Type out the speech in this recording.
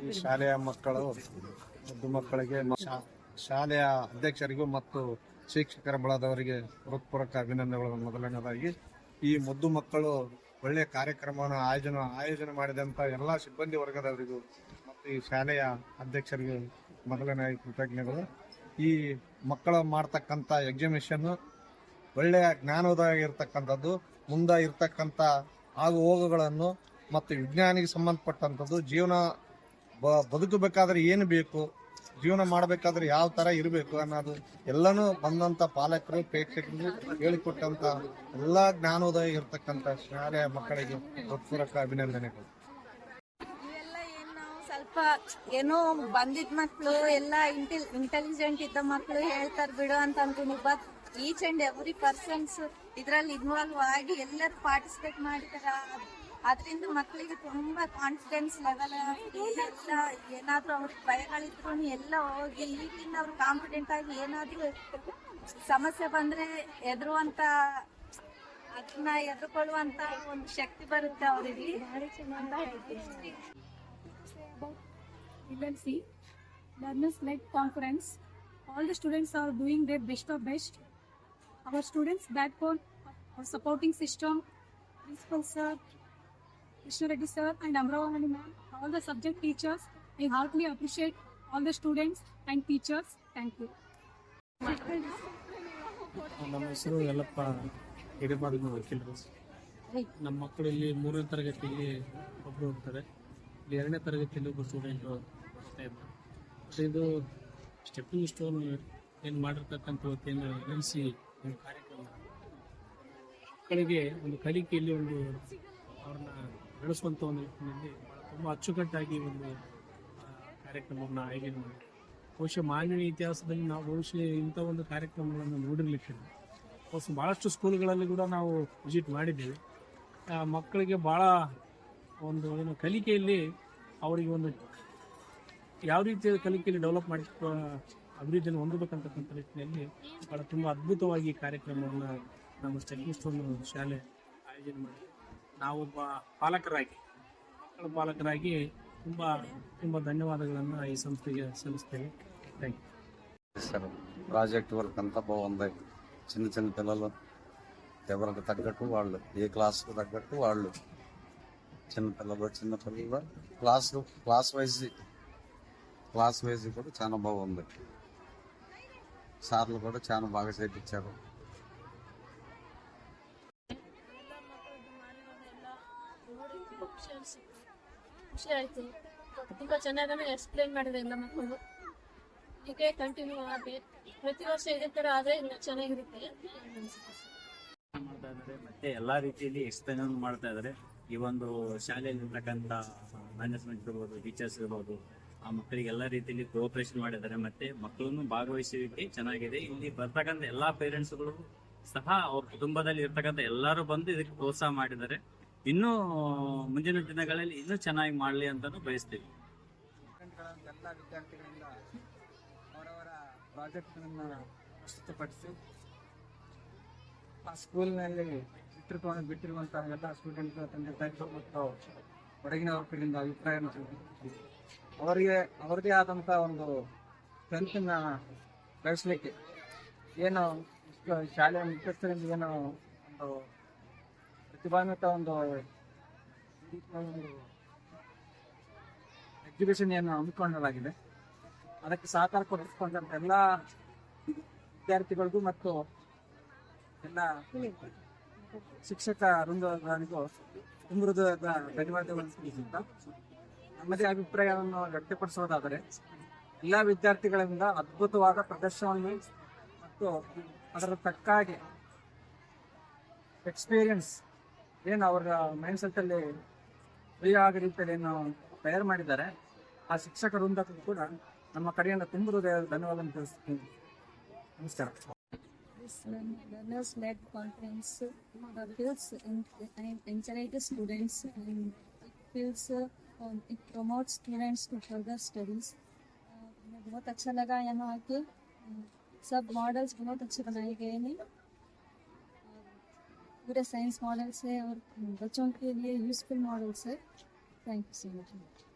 ಈ ಶಾಲೆಯ ಮಕ್ಕಳು ಮುದ್ದು ಮಕ್ಕಳಿಗೆ ಶಾಲೆಯ ಅಧ್ಯಕ್ಷರಿಗೂ ಮತ್ತು ಶಿಕ್ಷಕರ ಬಳಗದವರಿಗೆ ಹೃತ್ಪೂರ್ವಕ ಅಭಿನಂದನೆಗಳು. ಮೊದಲನೇದಾಗಿ ಈ ಮುದ್ದು ಮಕ್ಕಳು ಒಳ್ಳೆಯ ಕಾರ್ಯಕ್ರಮವನ್ನು ಆಯೋಜನೆ ಮಾಡಿದಂಥ ಎಲ್ಲ ಸಿಬ್ಬಂದಿ ವರ್ಗದವರಿಗೂ ಮತ್ತು ಈ ಶಾಲೆಯ ಅಧ್ಯಕ್ಷರಿಗೂ ಮೊದಲನೇ ಕೃತಜ್ಞತೆಗಳು. ಈ ಮಕ್ಕಳು ಮಾಡ್ತಕ್ಕಂಥ ಎಕ್ಸಿಬಿಷನ್ ಒಳ್ಳೆಯ ಜ್ಞಾನೋದಯ ಇರತಕ್ಕಂಥದ್ದು, ಮುಂದೆ ಇರ್ತಕ್ಕಂಥ ಆಗು ಹೋಗುಗಳನ್ನು ಮತ್ತು ವಿಜ್ಞಾನಿಗೆ ಸಂಬಂಧಪಟ್ಟಂಥದ್ದು, ಜೀವನ ಬದುಕಬೇಕಾದ್ರೆ ಏನು ಬೇಕು, ಜೀವನ ಮಾಡಬೇಕಾದ್ರೆ ಯಾವ ಥರ ಇರಬೇಕು ಅನ್ನೋದು ಎಲ್ಲನೂ ಬಂದಂಥ ಪಾಲಕರು ಪ್ರೇಕ್ಷಕರು ಹೇಳಿಕೊಟ್ಟಂಥ ಎಲ್ಲ ಜ್ಞಾನೋದಯ ಇರತಕ್ಕಂಥ ಶಾಲೆಯ ಮಕ್ಕಳಿಗೆ ಹೃತ್ಪೂರ್ವಕ ಅಭಿನಂದನೆಗಳು. ಸ್ವಲ್ಪ ಏನೋ ಬಂದಿದ್ ಮಕ್ಳು ಎಲ್ಲ ಇಂಟೆಲಿಜೆಂಟ್ ಇದ್ದ ಮಕ್ಳು ಹೇಳ್ತಾರ ಬಿಡು ಅಂತ ಅನ್ಕೊಂಡು, but each and every persons ಇದ್ರಲ್ಲಿ ಇನ್ವಾಲ್ವ್ ಆಗಿ ಎಲ್ಲರೂ ಪಾರ್ಟಿಸಿಪೇಟ್ ಮಾಡಿದಾರ. ಅದರಿಂದ ಮಕ್ಕಳಿಗೆ ತುಂಬಾ ಕಾನ್ಫಿಡೆನ್ಸ್ ಲೆವೆಲ್ ಎಲ್ಲ, ಏನಾದ್ರೂ ಅವ್ರಿಗೆ ಭಯಗಳಿದ್ರು ಎಲ್ಲ ಹೋಗಿ ಈಗಿನ ಅವ್ರು ಕಾನ್ಫಿಡೆಂಟ್ ಆಗಿ ಏನಾದ್ರೂ ಸಮಸ್ಯೆ ಬಂದ್ರೆ ಎದುರುವಂತ, ಅದನ್ನ ಎದುರ್ಕೊಳ್ಳುವಂತ ಒಂದು ಶಕ್ತಿ ಬರುತ್ತೆ ಅವರಿಗೆ. LLC Learners-led conference. All the students are doing their best of best. Our students' backbone, our supporting system, Principal Sir, Krishna Reddy Sir and Amravani Ma'am, all the subject teachers, I heartily appreciate all the students and teachers. Thank you. ನಮ್ಮ ಹೆಸರು ಯಲ್ಲಪ್ಪ ಹಿರೇಮಾದಿನ ವಕೀಲರು. ನಮ್ಮ ಮಕ್ಕಳು ಇಲ್ಲಿ 3ನೇ ತರಗತಿಯಲ್ಲಿ ಒಬ್ಬರು ಹೋಗ್ತಾರೆ, ಇಲ್ಲಿ 2ನೇ ತರಗತಿಯಲ್ಲಿ ಒಬ್ಬರು ಸ್ಟೂಡೆಂಟು ಬರ್ತಾ ಇದ್ದಾರೆ. ಇದು ಸ್ಟೆಪ್ಪಿಂಗ್ ಸ್ಟೋನ್ ಏನು ಮಾಡಿರ್ತಕ್ಕಂಥ ವತಿಯಿಂದ LLC ಒಂದು ಕಾರ್ಯಕ್ರಮ ಮಕ್ಕಳಿಗೆ ಒಂದು ಕಲಿಕೆಯಲ್ಲಿ ಒಂದು ಅವ್ರನ್ನ ಬೆಳೆಸುವಂಥ ಒಂದು ನಿಟ್ಟಿನಲ್ಲಿ ತುಂಬ ಅಚ್ಚುಕಟ್ಟಾಗಿ ಒಂದು ಕಾರ್ಯಕ್ರಮವನ್ನು ಆಯೋಜನೆ ಮಾಡಿ, ಬಹುಶಃ ಮಾನವೀಯ ಇತಿಹಾಸದಲ್ಲಿ ನಾವು ಬಹುಶಃ ಇಂಥ ಒಂದು ಕಾರ್ಯಕ್ರಮಗಳನ್ನು ನೋಡಿರ್ಲಿಕ್ಕಿಲ್ಲ. ಭಾಳಷ್ಟು ಸ್ಕೂಲ್ಗಳಲ್ಲಿ ಕೂಡ ನಾವು ವಿಸಿಟ್ ಮಾಡಿದ್ದೇವೆ. ಮಕ್ಕಳಿಗೆ ಭಾಳ ಒಂದು ಏನು ಕಲಿಕೆಯಲ್ಲಿ ಅವರಿಗೆ ಒಂದು ಯಾವ ರೀತಿಯ ಕಲಿಕೆಯಲ್ಲಿ ಡೆವಲಪ್ ಮಾಡಿ ಅಭಿವೃದ್ಧಿಯನ್ನು ಹೊಂದಬೇಕಂತಕ್ಕಂಥ ನಿಟ್ಟಿನಲ್ಲಿ ಭಾಳ ತುಂಬ ಅದ್ಭುತವಾಗಿ ಕಾರ್ಯಕ್ರಮವನ್ನು ನಮ್ಮ ಸ್ಟೆಪ್ಪಿಂಗ್ ಸ್ಟೋನ್ ಶಾಲೆ ಆಯೋಜನೆ ಮಾಡಿ, ನಾವೊಬ್ಬ ಪಾಲಕರಾಗಿ ಮಕ್ಕಳ ಪಾಲಕರಾಗಿ ತುಂಬ ತುಂಬ ಧನ್ಯವಾದಗಳನ್ನು ಈ ಸಂಸ್ಥೆಗೆ ಸಲ್ಲಿಸ್ತೇವೆ. ಥ್ಯಾಂಕ್ ಯು సరే. ప్రాజెక్ట్ వర్క్ అంతా బాగుంది. చిన్న చిన్న పిల్లలు ఎవరికి తగ్గట్టు వాళ్ళు, ఏ క్లాస్కు తగ్గట్టు వాళ్ళు, చిన్నపిల్లలు క్లాస్ వైజ్ కూడా చాలా బాగుంది. సార్లు కూడా చాలా బాగా చేయించారు. ಖುಷಿ ಆಯಿತು. ತುಂಬ ಚೆನ್ನಾಗಿ ಎಕ್ಸ್ಪ್ಲೇನ್ ಮಾಡಿದೆ ಎಲ್ಲ ಮಕ್ಕಳು. ಹೀಗೆ ಕಂಟಿನ್ಯೂ ಆಗಿ ಪ್ರತಿ ವರ್ಷ ಇದೇ ಥರ ಆದರೆ ಇನ್ನೂ ಚೆನ್ನಾಗಿರುತ್ತೆ ಮಾಡ್ತಾ ಇದ್ದಾರೆ. ಮತ್ತೆ ಎಲ್ಲ ರೀತಿಯಲ್ಲಿ ಎಕ್ಸ್ಪ್ಲೇನ್ ಮಾಡ್ತಾ ಇದ್ದಾರೆ. ಈ ಒಂದು ಶಾಲೆಯಲ್ಲಿ ಇರ್ತಕ್ಕಂಥ ಮ್ಯಾನೇಜ್ಮೆಂಟ್ ಇರ್ಬೋದು, ಟೀಚರ್ಸ್ ಇರ್ಬೋದು, ಆ ಮಕ್ಕಳಿಗೆ ಎಲ್ಲ ರೀತಿಯಲ್ಲಿ ಕೋಆಪರೇಷನ್ ಮಾಡಿದ್ದಾರೆ. ಮತ್ತೆ ಮಕ್ಕಳನ್ನು ಭಾಗವಹಿಸುವಿಕೆ ಚೆನ್ನಾಗಿದೆ. ಇಲ್ಲಿ ಬರ್ತಕ್ಕಂಥ ಎಲ್ಲಾ ಪೇರೆಂಟ್ಸ್ಗಳು ಸಹ ಅವ್ರ ಕುಟುಂಬದಲ್ಲಿ ಇರ್ತಕ್ಕಂಥ ಎಲ್ಲರೂ ಬಂದು ಇದಕ್ಕೆ ಪ್ರೋತ್ಸಾಹ ಮಾಡಿದ್ದಾರೆ. ಇನ್ನೂ ಮುಂದಿನ ದಿನಗಳಲ್ಲಿ ಇನ್ನೂ ಚೆನ್ನಾಗಿ ಮಾಡಲಿ ಅಂತಾನು ಬಯಸ್ತೀವಿ. ಎಲ್ಲ ವಿದ್ಯಾರ್ಥಿಗಳಿಂದ ಅವರವರ ಪ್ರಾಜೆಕ್ಟ್ಗಳನ್ನು ಪ್ರಸ್ತುತಪಡಿಸಿ ಆ ಸ್ಕೂಲ್ನಲ್ಲಿ ಬಿಟ್ಟಿರುವಂತಹ ಎಲ್ಲ ಸ್ಟೂಡೆಂಟ್ಗಳ ತಂದೆ ತಾಯಿಗಳು ಮತ್ತು ಹೊರಗಿನವರ ಕಡೆಯಿಂದ ಅಭಿಪ್ರಾಯ ಅವರದೇ ಆದಂಥ ಒಂದು ಸ್ಟ್ರೆಂತನ್ನು ಬೆಳೆಸಲಿಕ್ಕೆ ಏನು ಶಾಲೆಯ ಮುಖ್ಯಸ್ಥರಿಂದ ಏನು ಒಂದು ಪ್ರತಿಭಾನ್ವಿತ ಒಂದು ಎಕ್ಸಿಬಿಷನ್ ಏನು ಹಮ್ಮಿಕೊಳ್ಳಲಾಗಿದೆ, ಅದಕ್ಕೆ ಸಹಕಾರ ಕೊಡಿಸಿಕೊಂಡಂತ ಎಲ್ಲ ವಿದ್ಯಾರ್ಥಿಗಳಿಗೂ ಮತ್ತು ಎಲ್ಲ ಶಿಕ್ಷಕ ವೃಂದಗಳಿಗೂ ತುಂಬ ಹೃದಯದ ಧನ್ಯವಾದಗಳನ್ನು ತಿಳಿಸುತ್ತಾ, ನಮ್ಮದೇ ಅಭಿಪ್ರಾಯವನ್ನು ವ್ಯಕ್ತಪಡಿಸುವುದಾದರೆ ಎಲ್ಲ ವಿದ್ಯಾರ್ಥಿಗಳಿಂದ ಅದ್ಭುತವಾದ ಪ್ರದರ್ಶನವನ್ನು ಮತ್ತು ಅದರ ತಕ್ಕಾಗಿ ಎಕ್ಸ್ಪೀರಿಯನ್ಸ್ ಏನು ಅವರ ಮೈಂಡ್ ಸೆಟ್ಟಲ್ಲಿ ಫ್ರೀ ಆಗೋ ರೀತಿಯಲ್ಲಿ ಏನು ತಯಾರು ಮಾಡಿದ್ದಾರೆ, ಆ ಶಿಕ್ಷಕ ವೃಂದಕ್ಕೂ ಕೂಡ ನಮ್ಮ ಕಡೆಯಿಂದ ತುಂಬ ಹೃದಯದ ಧನ್ಯವಾದವನ್ನು ತಿಳಿಸ್ತೀನಿ. ನಮಸ್ಕಾರ. Learners-led conference builds encourages students and it promotes students to further studies. बहुत अच्छा लगा यहाँ आके, सब मॉडल्स बहुत अच्छे बनाए गए हैं, पूरे साइंस मॉडल्स है और बच्चों के लिए यूजफुल मॉडल्स है. Thank you so much.